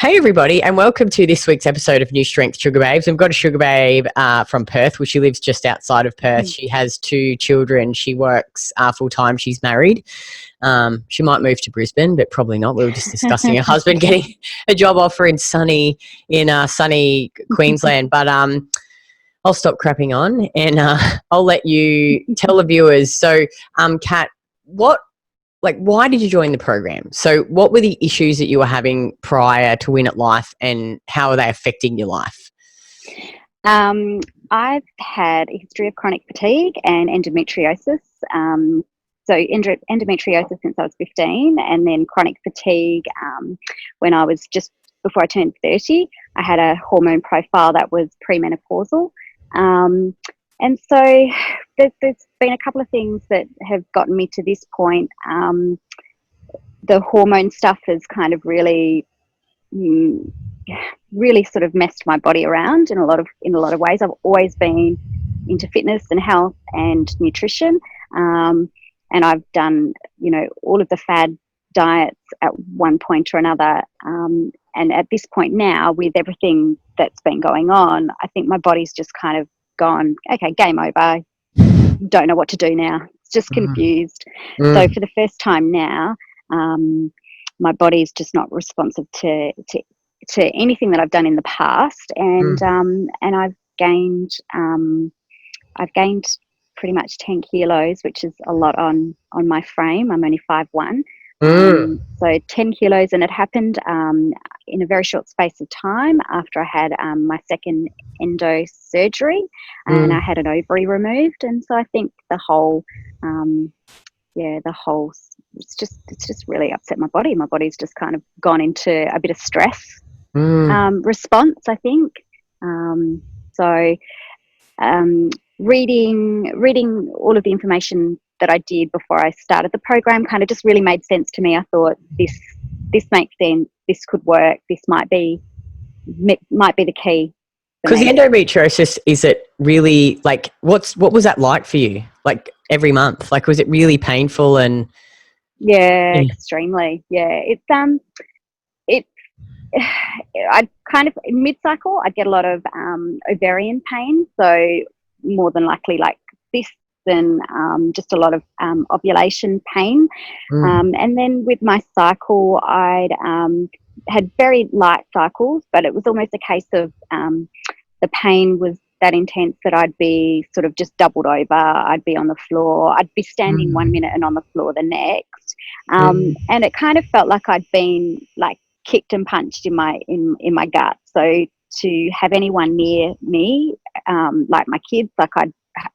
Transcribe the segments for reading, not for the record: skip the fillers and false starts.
Hey everybody, and welcome to this week's episode of NuStrength Sugar Babes. We've got a Sugar Babe from Perth, which she lives just outside of Perth. She has 2 children. She works full time. She's married. She might move to Brisbane, but probably not. We were just discussing her husband getting a job offer in sunny Queensland. But I'll stop crapping on, and I'll let you tell the viewers. So, Kat, why did you join the program? So what were the issues that you were having prior to Win at Life, and how are they affecting your life? I've had a history of chronic fatigue and endometriosis. So endometriosis since I was 15, and then chronic fatigue when I was just before I turned 30. I had a hormone profile that was premenopausal. And so there's been a couple of things that have gotten me to this point. The hormone stuff has kind of really sort of messed my body around in a lot of ways. I've always been into fitness and health and nutrition, and I've done all of the fad diets at one point or another. And at this point now, with everything that's been going on, I think my body's just kind of gone, okay, game over, don't know what to do now, it's just confused. So for the first time now, my body's just not responsive to anything that I've done in the past, and I've gained pretty much 10 kilos, which is a lot on my frame. I'm only 5'1". So 10 kilos, and it happened in a very short space of time after I had my second endo surgery, and I had an ovary removed. And so I think the whole it's just really upset my body. My body's just kind of gone into a bit of stress response, I think. Reading all of the information that I did before I started the program kind of just really made sense to me. I thought this makes sense. This could work. This might be the key. Because the endometriosis, is it really what was that like for you? Like every month, was it really painful? And yeah, extremely. Yeah, I'd kind of mid-cycle, I'd get a lot of ovarian pain. So more than likely like this, and just a lot of ovulation pain. And then with my cycle, I'd had very light cycles, but it was almost a case of the pain was that intense that I'd be sort of just doubled over. I'd be on the floor. I'd be standing 1 minute and on the floor the next. And it kind of felt like I'd been like kicked and punched in my gut. So to have anyone near me, like my kids,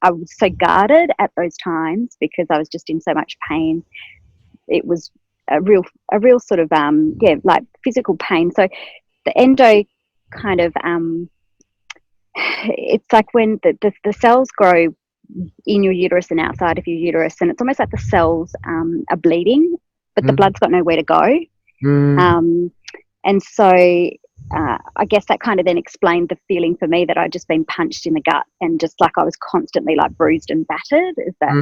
I was so guarded at those times because I was just in so much pain. It was a real sort of like physical pain. So the endo kind of it's like when the cells grow in your uterus and outside of your uterus, and it's almost like the cells are bleeding, but the blood's got nowhere to go. And so I guess that kind of then explained the feeling for me that I'd just been punched in the gut, and just like I was constantly like bruised and battered, is that,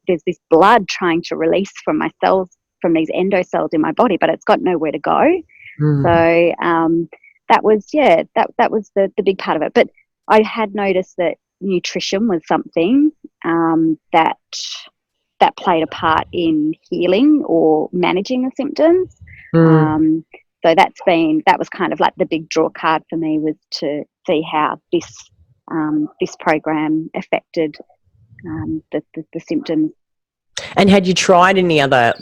there's this blood trying to release from my cells, from these endo cells in my body, but it's got nowhere to go. So that was the big part of it. But I had noticed that nutrition was something that played a part in healing or managing the symptoms. So that was kind of like the big draw card for me, was to see how this program affected the symptoms. And had you tried any other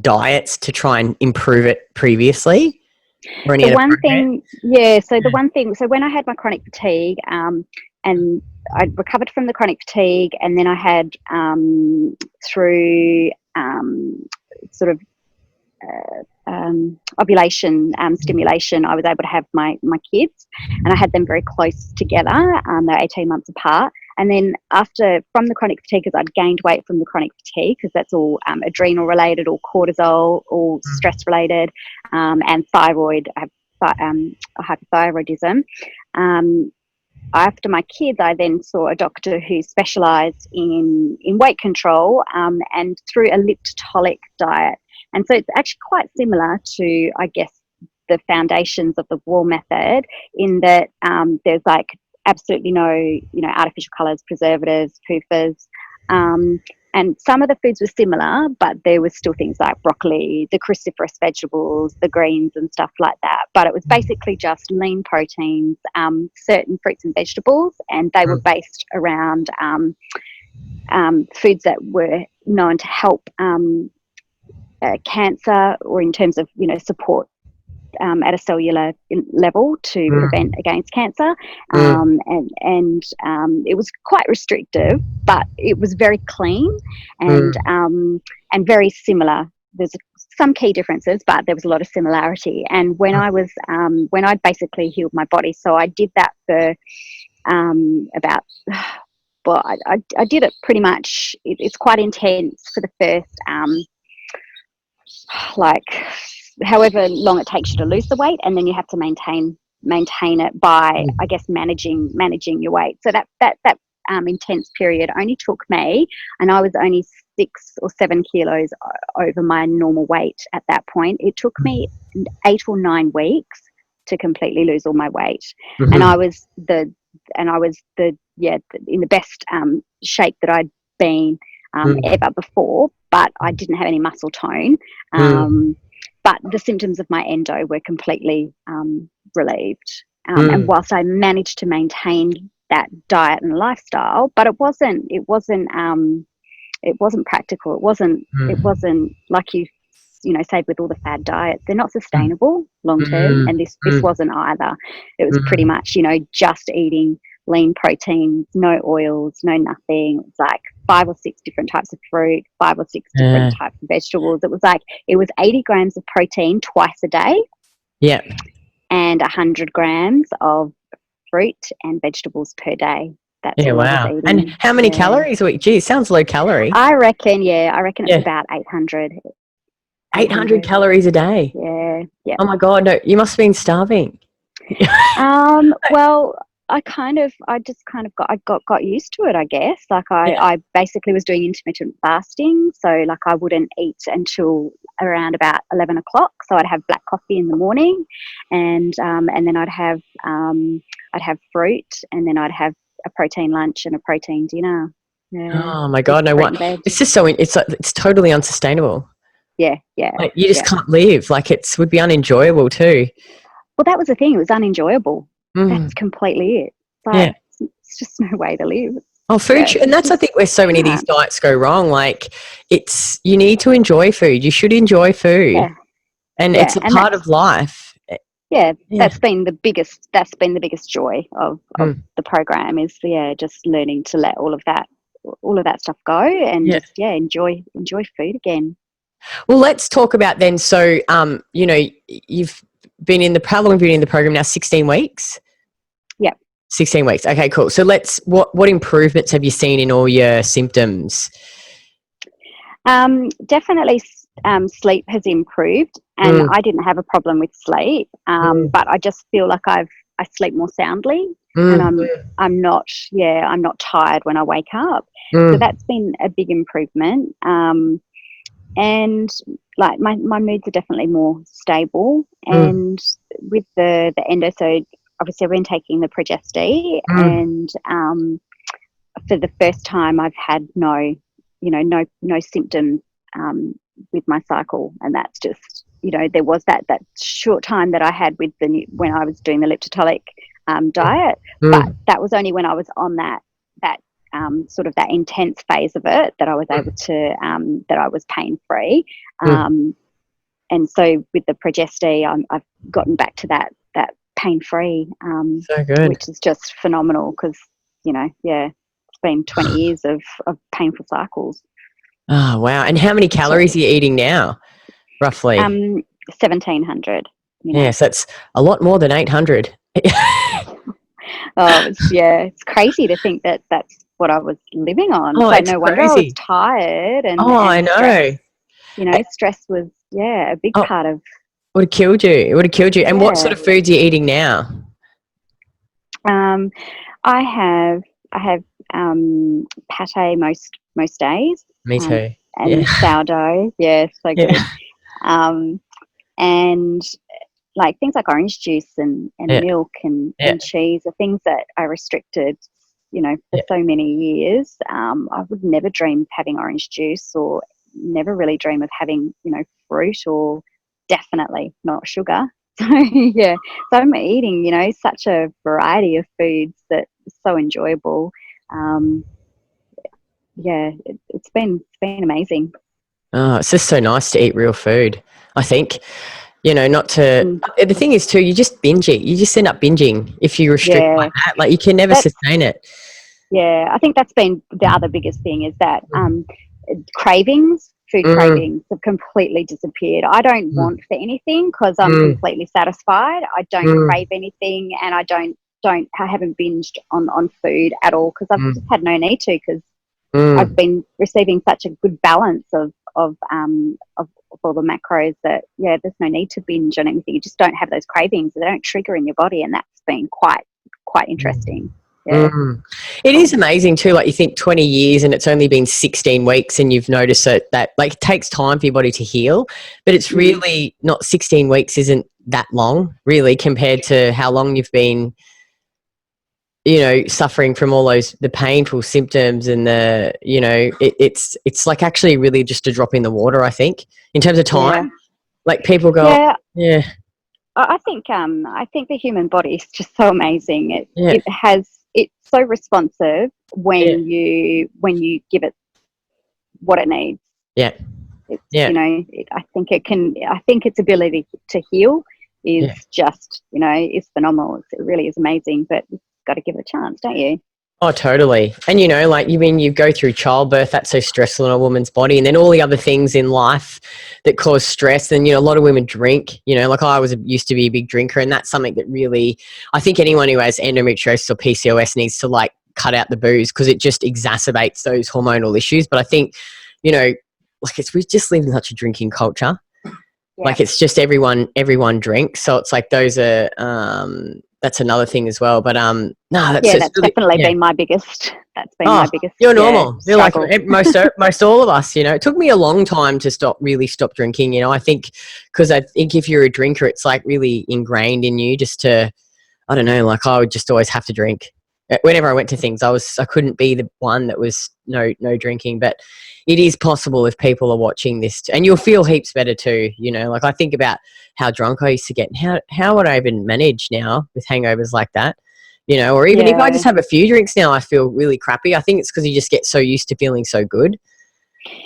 diets to try and improve it previously? Or any the one thing, so when I had my chronic fatigue, and I recovered from the chronic fatigue, and then I had through sort of ovulation stimulation, I was able to have my kids, and I had them very close together. They're 18 months apart. And then from the chronic fatigue, because I'd gained weight from the chronic fatigue, because that's all adrenal related, or cortisol, or stress related, and thyroid. I have hypothyroidism. After my kids, I then saw a doctor who specialised in weight control, and through a liptolic diet. And so it's actually quite similar to, I guess, the foundations of the wall method, in that there's like absolutely no, artificial colours, preservatives, PUFAs. And some of the foods were similar, but there was still things like broccoli, the cruciferous vegetables, the greens and stuff like that. But it was basically just lean proteins, certain fruits and vegetables, and they were based around foods that were known to help cancer, or in terms of, support at a cellular level to prevent against cancer. And it was quite restrictive, but it was very clean and very similar. There's some key differences, but there was a lot of similarity. And when I was when I basically healed my body, so I did that for about, well, I did it pretty much. It's quite intense for the first however long it takes you to lose the weight, and then you have to maintain it by, I guess, managing your weight. So that intense period only took me, and I was only 6 or 7 kilos over my normal weight at that point. It took me 8 or 9 weeks to completely lose all my weight, and I was in the best shape that I'd been ever before, but I didn't have any muscle tone. But the symptoms of my endo were completely relieved. And whilst I managed to maintain that diet and lifestyle, but it wasn't practical. It wasn't like you say with all the fad diets, they're not sustainable long term. And this wasn't either. It was pretty much, just eating lean proteins, no oils, no nothing. It's like 5 or 6 different types of fruit, 5 or 6 different types of vegetables. It was 80 grams of protein twice a day. Yeah. And 100 grams of fruit and vegetables per day. That's all I was eating. And how many calories a week? Gee, it sounds low calorie. I reckon it's about 800. 800 calories a day. Yeah. Oh my God, no, you must have been starving. Well, I just got used to it, I guess. I basically was doing intermittent fasting, so I wouldn't eat until around about 11 o'clock. So I'd have black coffee in the morning, and then I'd have fruit, and then I'd have a protein lunch and a protein dinner. Yeah. Oh my God, no one. It's just it's totally unsustainable. Yeah. You just can't live. It would be unenjoyable too. Well, that was the thing. It was unenjoyable. That's completely it. It's just no way to live. Oh, food, and that's I think where so many of these diets go wrong. You need to enjoy food. You should enjoy food, and it's a part of life. Yeah, that's been the biggest joy of the program is just learning to let all of that stuff go and just enjoy food again. Well, let's talk about then. So, you've been in how long have you been in the program now? 16 weeks. Yep. 16 weeks. Okay, cool. So what improvements have you seen in all your symptoms? Definitely sleep has improved, and I didn't have a problem with sleep, but I just feel like I sleep more soundly, and I'm not tired when I wake up. So that's been a big improvement. And my moods are definitely more stable, and with the endo, so obviously I've been taking the Progesti, and for the first time I've had no symptoms with my cycle, and that's just there was that short time that I had with when I was doing the liptotolic diet, but that was only when I was on that sort of that intense phase of it that I was able to that I was pain free, and so with the Progesti I've gotten back to that pain free, so good, which is just phenomenal because it's been 20 years of painful cycles. Oh wow! And how many calories are you eating now, roughly? 1,700. Yes, that's a lot more than 800. Oh, it's crazy to think that that's what I was living on. Oh, so it's no wonder I was tired. And I know. Stress was a big part of. Would have killed you. It would have killed you. And what sort of foods are you eating now? I have pate most days. Me too. And sourdough, so good. And like things like orange juice and milk and cheese are things that I restricted, for so many years. I would never dream of having orange juice, or never really dream of having, fruit, or definitely not sugar. So yeah, so I'm eating, such a variety of foods that is so enjoyable. It's been amazing. Oh, it's just so nice to eat real food, I think. Not to the thing is too, you just binge it. You just end up binging if you restrict like that. Like, you can never sustain it. Yeah, I think that's been the other biggest thing, is that food cravings have completely disappeared. I don't want for anything because I'm completely satisfied. I don't crave anything, and I haven't binged on food at all, because I've just had no need to, because I've been receiving such a good balance of all the macros that there's no need to binge on anything. You just don't have those cravings. They don't trigger in your body, and that's been quite interesting. Yeah. It is amazing too. Like, you think 20 years and it's only been 16 weeks, and you've noticed that like, it takes time for your body to heal, but it's really not. 16 weeks isn't that long, really, compared to how long you've been, suffering from all the painful symptoms, and it's like actually really just a drop in the water, I think, in terms of time. Like, people go, I think the human body is just so amazing. It's so responsive when you give it what it needs. I think its ability to heal is just, is phenomenal. It really is amazing, but you've got to give it a chance, don't you? Oh, totally. And, like, you go through childbirth, that's so stressful in a woman's body, and then all the other things in life that cause stress. And, a lot of women drink, like I used to be a big drinker, and that's something that really, I think anyone who has endometriosis or PCOS needs to, like, cut out the booze, because it just exacerbates those hormonal issues. But I think, like, we just live in such a drinking culture. Like, it's just everyone drinks. So it's like, those are, that's another thing as well. But that's really, definitely been my biggest. That's been my biggest. You're normal. You're like struggle. most all of us. It took me a long time to stop drinking. I think because I think if you're a drinker, it's like really ingrained in you just to, I don't know. Like, I would just always have to drink. Whenever I went to things, I couldn't be the one that was no drinking. But it is possible if people are watching this, and you'll feel heaps better too. Like, I think about how drunk I used to get, and how would I even manage now with hangovers like that? Or even if I just have a few drinks now, I feel really crappy. I think it's because you just get so used to feeling so good.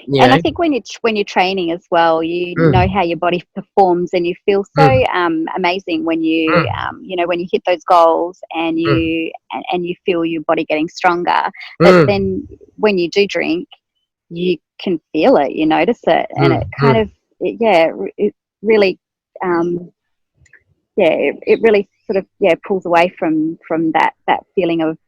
And I think when you're training as well, you know how your body performs, and you feel so amazing when you when you hit those goals, and you feel your body getting stronger. But then when you do drink, you can feel it, you notice it, and it kind of it really it really sort of pulls away from that feeling of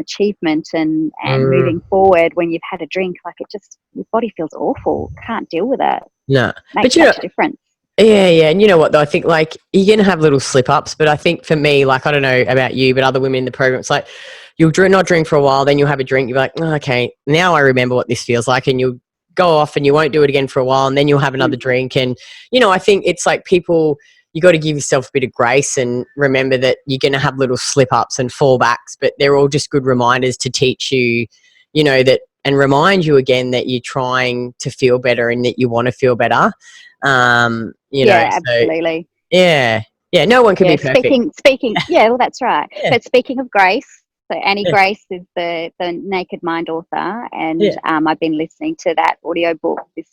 achievement and moving forward. When you've had a drink, like, it just, your body feels awful, can't deal with it. No, makes such a difference. And you know what though, I think, like, you're gonna have little slip ups, but I think for me, like, I don't know about you, but other women in the program, it's like, you'll not drink for a while, then you'll have a drink, you're like, oh, okay, now I remember what this feels like, and you'll go off and you won't do it again for a while, and then you'll have another drink. And I think it's like, people, you got to give yourself a bit of grace and remember that you're going to have little slip ups and fallbacks, but they're all just good reminders to teach you, that, and remind you again that you're trying to feel better and that you want to feel better. Absolutely. So, no one can be perfect. Speaking, well, that's right. But speaking of grace, so Annie Grace is the Naked Mind author, and I've been listening to that audio book this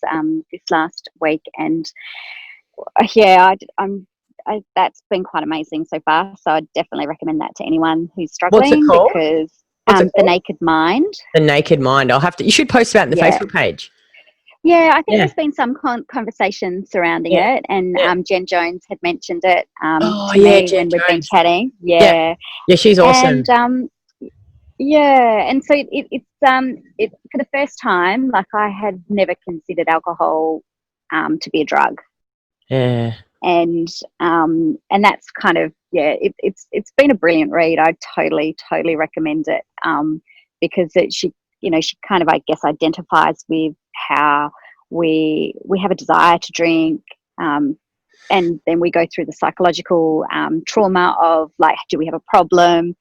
last week, and that's been quite amazing so far. So I definitely recommend that to anyone who's struggling. What's it called? Because The Naked Mind. The Naked Mind. You should post about it in the Facebook page. Yeah, I think there's been some conversation surrounding it, and Jen Jones had mentioned it to me when we've been chatting. Yeah, she's awesome. And and so it's for the first time, like, I had never considered alcohol to be a drug. Yeah. And that's kind of it's been a brilliant read. I totally recommend it, because she kind of, I guess, identifies with how we have a desire to drink, and then we go through the psychological trauma of like, do we have a problem?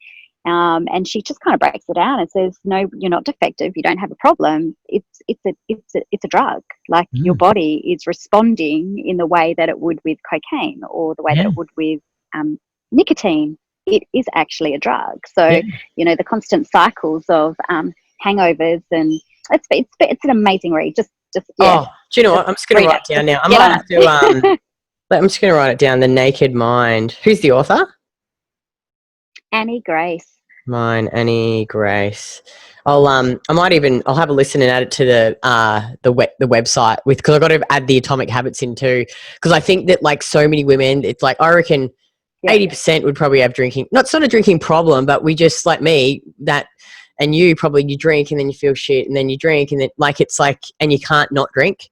And she just kind of breaks it down and says, no, you're not defective. You don't have a problem. It's a drug. Like your body is responding in the way that it would with cocaine or the way that it would with nicotine. It is actually a drug. So, you know, the constant cycles of hangovers, and it's an amazing read. Just Oh, do you know what? I'm just going to write it down now. I might have to, I'm just going to write it down. The Naked Mind. Who's the author? Annie Grace. Annie Grace. I'll have a listen and add it to the website because I've got to add the Atomic Habits in too, because I think that like so many women, it's like I reckon 80% would probably have drinking. It's not a drinking problem, but we just like me that. And you drink and then you feel shit and then you drink and then like it's like and you can't not drink,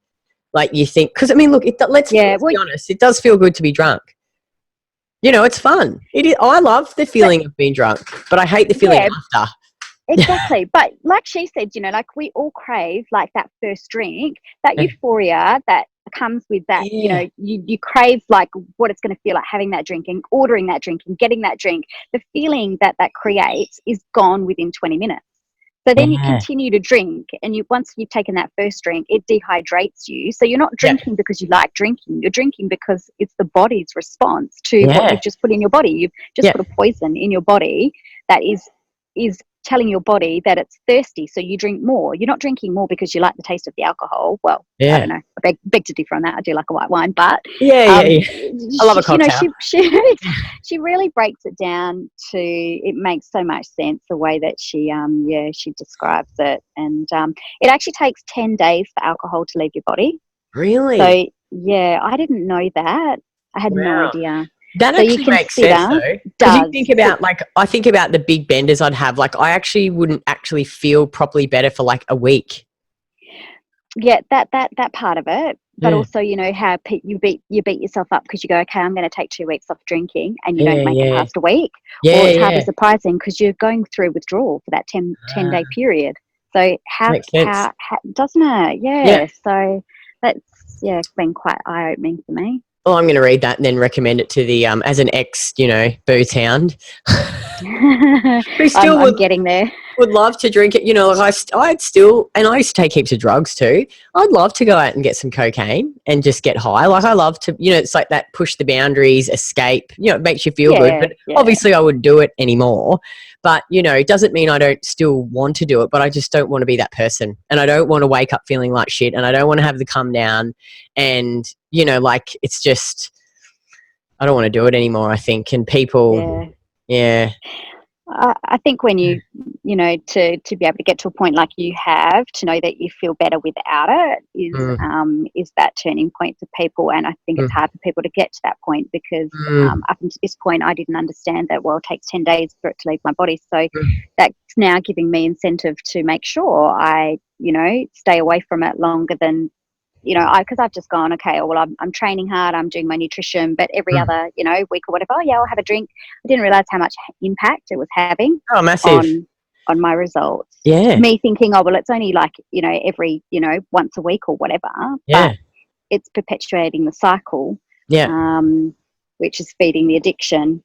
like you think, because I mean look, let's be honest, it does feel good to be drunk. You know, it's fun. It is. I love the feeling of being drunk, but I hate the feeling after. Exactly. But like she said, you know, like we all crave like that first drink, that euphoria that comes with that, you know, you crave like what it's going to feel like having that drink and ordering that drink and getting that drink. The feeling that creates is gone within 20 minutes. So then you continue to drink, and once you've taken that first drink, it dehydrates you. So you're not drinking because you like drinking. You're drinking because it's the body's response to what you've just put in your body. You've just put a poison in your body that is telling your body that it's thirsty, so you drink more. You're not drinking more because you like the taste of the alcohol. Well, I don't know. I beg to differ on that. I do like a white wine, but I love a cocktail. You know, she really breaks it down to. It makes so much sense the way that she describes it, and it actually takes 10 days for alcohol to leave your body. Really? So yeah, I didn't know that. I had no idea. That actually makes sense though. Because you think about I think about the big benders I'd have. Like I actually wouldn't actually feel properly better for like a week. Yeah, that part of it. But also, you know, how you beat yourself up because you go, okay, I'm going to take 2 weeks off drinking, and you don't make it past a week. Or it's hardly surprising because you're going through withdrawal for that 10-day period. So how doesn't it? Yeah. So that's been quite eye-opening for me. Well, I'm going to read that and then recommend it to the as an ex, you know, booze hound. Who still I'm getting there. Would love to drink it. You know, like I'd still, and I used to take heaps of drugs too. I'd love to go out and get some cocaine and just get high. Like I love to, you know, it's like that push the boundaries, escape. You know, it makes you feel good. But obviously, I wouldn't do it anymore. But you know, it doesn't mean I don't still want to do it. But I just don't want to be that person, and I don't want to wake up feeling like shit, and I don't want to have the come down. And you know, like it's just, I don't want to do it anymore. I think, and people, I think when you know, to be able to get to a point like you have, to know that you feel better without it is that turning point for people. And I think it's hard for people to get to that point because up until this point, I didn't understand that, well, it takes 10 days for it to leave my body. So that's now giving me incentive to make sure I, you know, stay away from it longer than, you know, because I've just gone, okay, well, I'm training hard, I'm doing my nutrition, but every other, you know, week or whatever, I'll have a drink. I didn't realize how much impact it was having on my results. Yeah. Me thinking, oh, well, it's only like, you know, every, you know, once a week or whatever. Yeah. But it's perpetuating the cycle. Yeah. Which is feeding the addiction,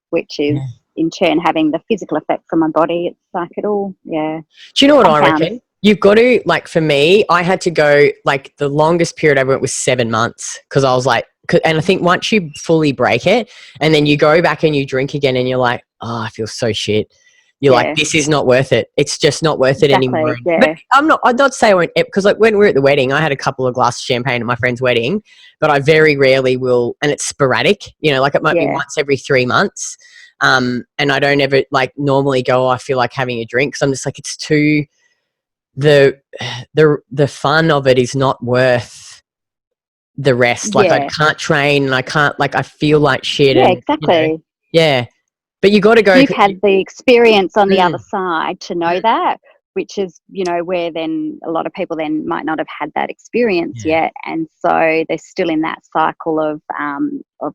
which is in turn having the physical effects on my body. It's like it all, Do you know what I reckon? You've got to, like for me, I had to go, like the longest period I went was 7 months because I was like, and I think once you fully break it and then you go back and you drink again and you're like, oh, I feel so shit. You're like, this is not worth it. It's just not worth it anymore. But I'd not say I won't, because like when we were at the wedding, I had a couple of glasses of champagne at my friend's wedding, but I very rarely will, and it's sporadic, you know, like it might be once every 3 months. And I don't ever like normally go, oh, I feel like having a drink because I'm just like, it's too, the fun of it is not worth the rest. Like I can't train and I can't, like I feel like shit. Yeah, exactly. You know, but you got to go. You've had the experience on the other side to know that, which is, you know, where then a lot of people then might not have had that experience yet, and so they're still in that cycle of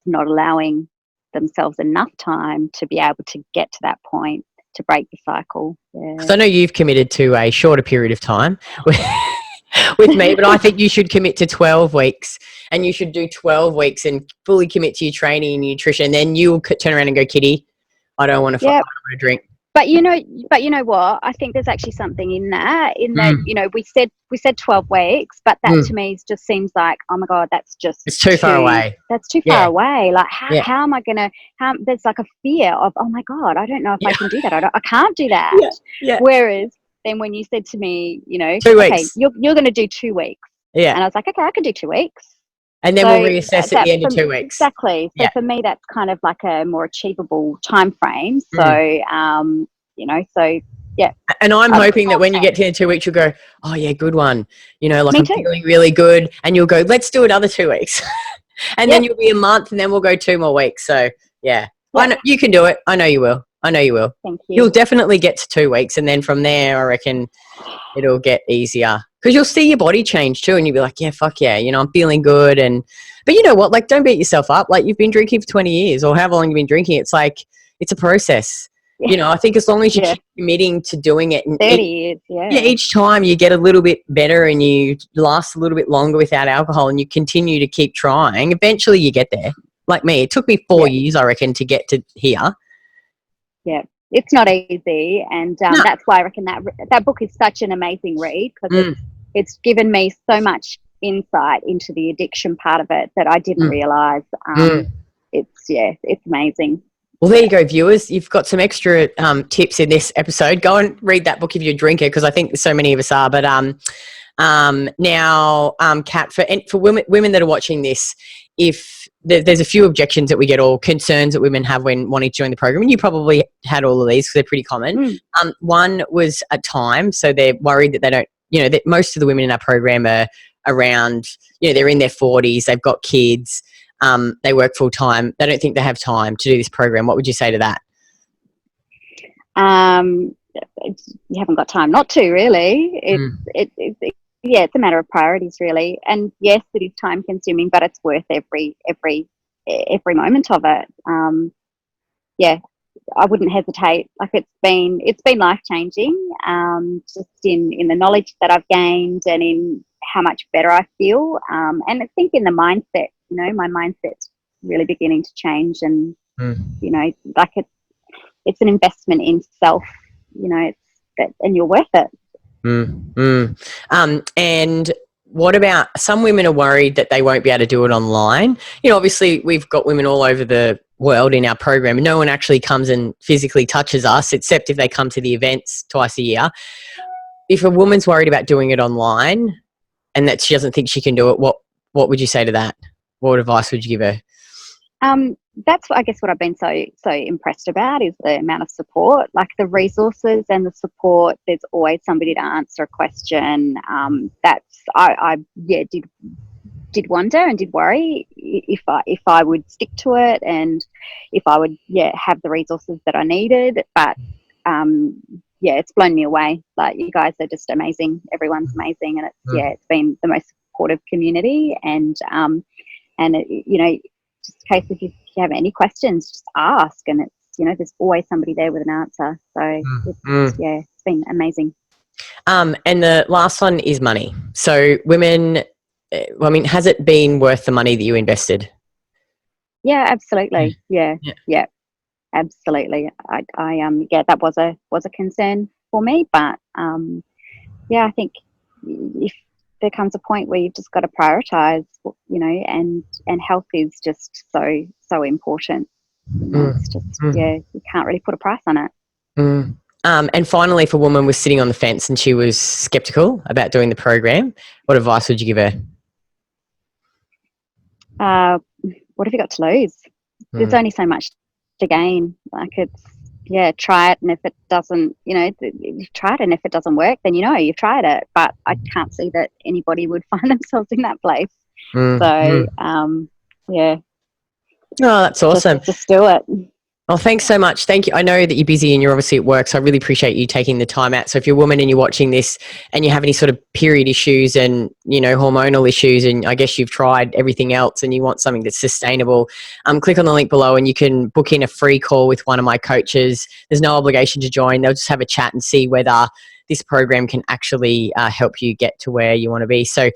not allowing themselves enough time to be able to get to that point to break the cycle. Because I know you've committed to a shorter period of time. with me, but I think you should commit to 12 weeks, and you should do 12 weeks and fully commit to your training and nutrition. Then you'll turn around and go, Kitty, I don't want to, I don't want to drink. But you know what? I think there's actually something in that. You know, we said 12 weeks, but that to me just seems like, oh my God, that's just it's too far away. That's too far away. Like, how am I gonna? There's like a fear of, oh my God, I don't know if I can do that. I can't do that. Whereas then when you said to me, you know, 2 weeks, you're going to do 2 weeks. Yeah. And I was like, okay, I can do 2 weeks. And then we'll reassess at the end of 2 weeks. Exactly. So for me, that's kind of like a more achievable time frame. So, you know, yeah. And I'm hoping that when you get to the 2 weeks, you'll go, oh yeah, good one. You know, like I'm feeling really good. And you'll go, let's do another 2 weeks. And then you'll be a month, and then we'll go 2 more weeks. So yeah, I know you can do it. I know you will. Thank you. You'll definitely get to 2 weeks. And then from there, I reckon it'll get easier. Because you'll see your body change too, and you'll be like, yeah, fuck yeah, you know, I'm feeling good. But you know what? Like, don't beat yourself up. Like, you've been drinking for 20 years or however long you've been drinking. It's like, it's a process. Yeah. You know, I think as long as you keep committing to doing it. And 30 years, each time you get a little bit better and you last a little bit longer without alcohol and you continue to keep trying, eventually you get there. Like me, it took me 4 years, I reckon, to get to here. Yeah. It's not easy. And that's why I reckon that book is such an amazing read, because it's given me so much insight into the addiction part of it that I didn't realise. It's amazing. Well, there you go, viewers. You've got some extra tips in this episode. Go and read that book if you're a drinker, because I think so many of us are. But now, Kat, for women that are watching this, if there's a few objections that we get, or concerns that women have when wanting to join the program, and you probably had all of these because they're pretty common. One was a time. So they're worried that they don't, you know, that most of the women in our program are around, you know, they're in their 40s, they've got kids, they work full time. They don't think they have time to do this program. What would you say to that? You haven't got time not to, really. It's a matter of priorities, really. And yes, it is time consuming, but it's worth every moment of it. I wouldn't hesitate. Like, it's been life changing, just in the knowledge that I've gained and in how much better I feel. And I think in the mindset, you know, my mindset's really beginning to change, and you know, like it's an investment in self. You know, and you're worth it. And what about some women are worried that they won't be able to do it online? You know, obviously we've got women all over the world in our program, and no one actually comes and physically touches us, except if they come to the events twice a year. If a woman's worried about doing it online and that she doesn't think she can do it, what would you say to that? What advice would you give her? That's, I guess, what I've been so impressed about is the amount of support, like the resources and the support. There's always somebody to answer a question. I did wonder and did worry if I would stick to it, and if I would have the resources that I needed. But it's blown me away. Like, you guys are just amazing. Everyone's amazing, and it's been the most supportive community. And you know, just in case if you have any questions, just ask, and it's, you know, there's always somebody there with an answer. So it's been amazing. And the last one is money. So women, I mean, has it been worth the money that you invested? Yeah, absolutely. Yeah. Absolutely. I that was a concern for me, but I think if there comes a point where you've just got to prioritize, you know, and health is just so important. You know, it's just you can't really put a price on it. And finally, if a woman was sitting on the fence and she was skeptical about doing the program, what advice would you give her? What have you got to lose? There's only so much to gain. Like, it's try it, and if it doesn't, you know, you've tried it, and if it doesn't work, then you know you've tried it. But I can't see that anybody would find themselves in that place. Oh, that's awesome. Just do it. Well, thanks so much. Thank you. I know that you're busy and you're obviously at work, so I really appreciate you taking the time out. So if you're a woman and you're watching this and you have any sort of period issues and, you know, hormonal issues, and I guess you've tried everything else and you want something that's sustainable, click on the link below and you can book in a free call with one of my coaches. There's no obligation to join. They'll just have a chat and see whether this program can actually help you get to where you want to be. So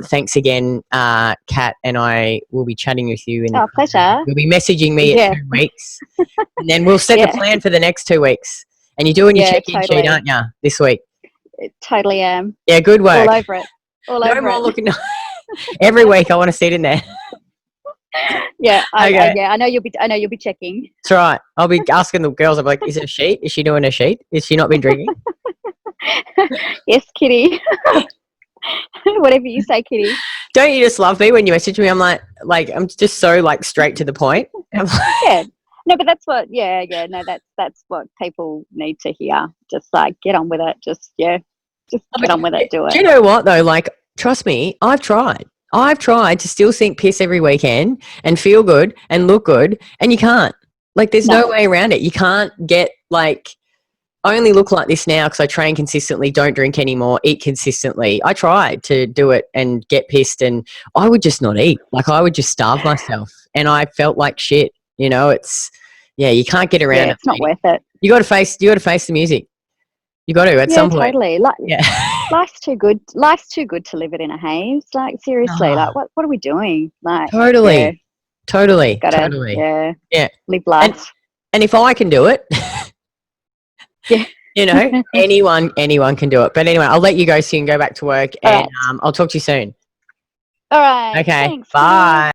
thanks again, Kat, and I will be chatting with you. Pleasure. You'll be messaging me in 2 weeks, and then we'll set the plan for the next 2 weeks. And you're doing your check-in sheet, aren't you, this week? Totally am. Yeah, good work. All over it. No more looking. Every week, I want to see it in there. Yeah, I know you'll be checking. That's right. I'll be asking the girls. I'll be like, "Is it a sheet? Is she doing a sheet? Is she not been drinking?" Yes, Kitty. Whatever you say, Kitty. Don't you just love me when you message me? I'm like I'm just so like straight to the point. Yeah. No, but that's what. Yeah. No, that's what people need to hear. Just like get on with it. Just get on with it. Do it. Do you know what though? Like, trust me, I've tried to still think piss every weekend and feel good and look good, and you can't. Like, there's no way around it. You can't get like, I only look like this now because I train consistently, don't drink anymore, eat consistently. I tried to do it and get pissed, and I would just not eat. Like, I would just starve myself, and I felt like shit. You know, you can't get around it. It's not worth it. You got to face the music. You got to at some point. Totally. Like, life's too good. Life's too good to live it in a haze. Like, seriously, like what are we doing? Like, totally. Yeah. Live life. And if I can do it, you know, anyone can do it. But anyway, I'll let you go so you can go back to work, and I'll talk to you soon. All right. Okay. Thanks. Bye.